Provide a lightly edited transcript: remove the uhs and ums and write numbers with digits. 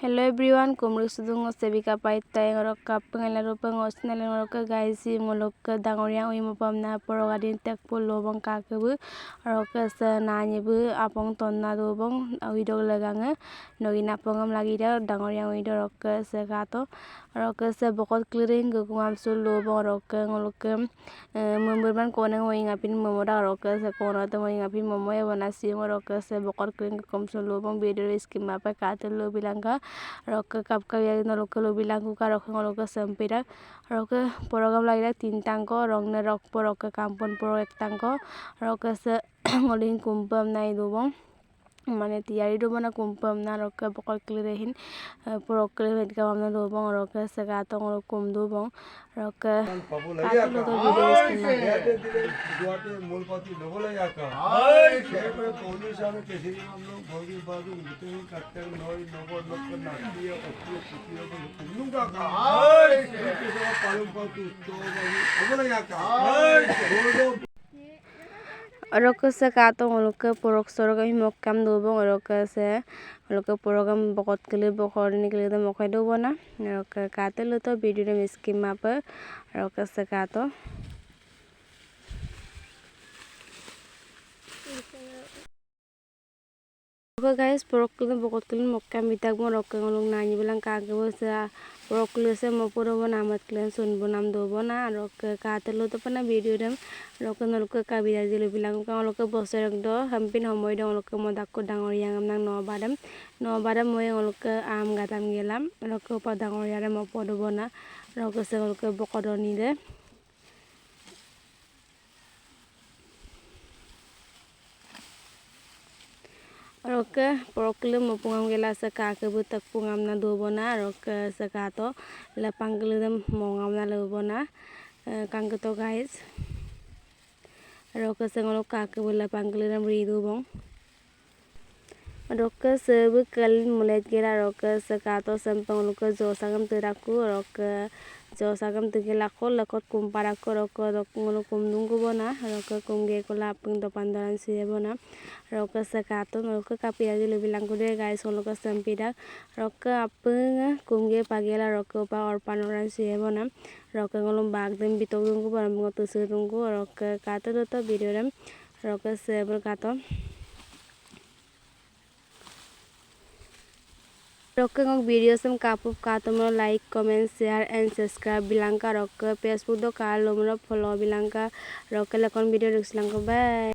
Hello everyone, kumruk sudung sebika paitai ngorok kapeng elarupeng osnel ngorok gaisi ngolok dangoriang uimo pamna porogadin tekpul lobong kakebu ngorok se nanyebu apong tonna dobong uidog lagange nogina pongam lagida dangoriang uido rok se gato ngorok se bokot clearing gugumam sul lobong ngorok memberman koneng oingapin momoda ngorok se konoto oingapin momoy bonasi ngorok se bokot clearing gugumam lobong bedo skim apa katel lobilangka rok kap kaya nolok lobilang ka rok ngolok sempira rok porogam lagi tintangko rong ne rok porok kampon porok tangko rok se ngolin kumpam nai dobong mane tiari do mana kumpam na rok bokol klerehin porok klevet gamna dobong rok se gato ngolok kum dobong rok kato to video skin दुआते मूलपति double याका शेपर police आने केसरी हम लोग भोगी बाजू उठते ही करते हैं नौ नौ नौ नाटिया अच्छी अच्छी को कुल्लूंगा का शेपर से पालम पर तो डबल याका दो rok se kato ngolok porok sorok mokam dobong rok se ngolok porogam bokot kele bokor ni kele mokai dobona rok kato lo to video re skim map rok se kato Oke guys, porok kele bokot kele mokam bitak mo rok ngolok nani bilang kagebo se porok kele se mo puro bona amat kele sun bonam do bona rok kato lo to pana video dem rok ngolok kabida jelo bilang ngolok bosorok do hampin homoy do ngolok modak ko dangor yang nang no badam moy ngolok am gatam gelam rok pa dangor yare mo podo bona rok se ngolok bokodoni de rok porok kele mo pungam gela se kake butak pungam na dobona rok se kato lapang kele dem mongam na lobona kangketo guys rok se ngolok kake bula pangkele dem ri dobong rok se bu kalin mulet gela rok se kato sempang ngolok jo sagam teraku rok jo sagam tegela ko lakot kumpara ko rok ngolok kumdung ko bona rok kumge ko lapeng do pandaran siye bona rok se kato ngolok kapia jelo bilang ko de guys ngolok sempida rok apeng kumge pagela rok pa or panoran siye bona rok ngolok bag dem bitok dung ko bara ngoto se dung ko rok kato to video dem rok se berkato rok ngok video sem kapup katomo like comment share and subscribe bilangka rok Facebook do kalo mo follow bilangka rok lakon video rukslang ko bye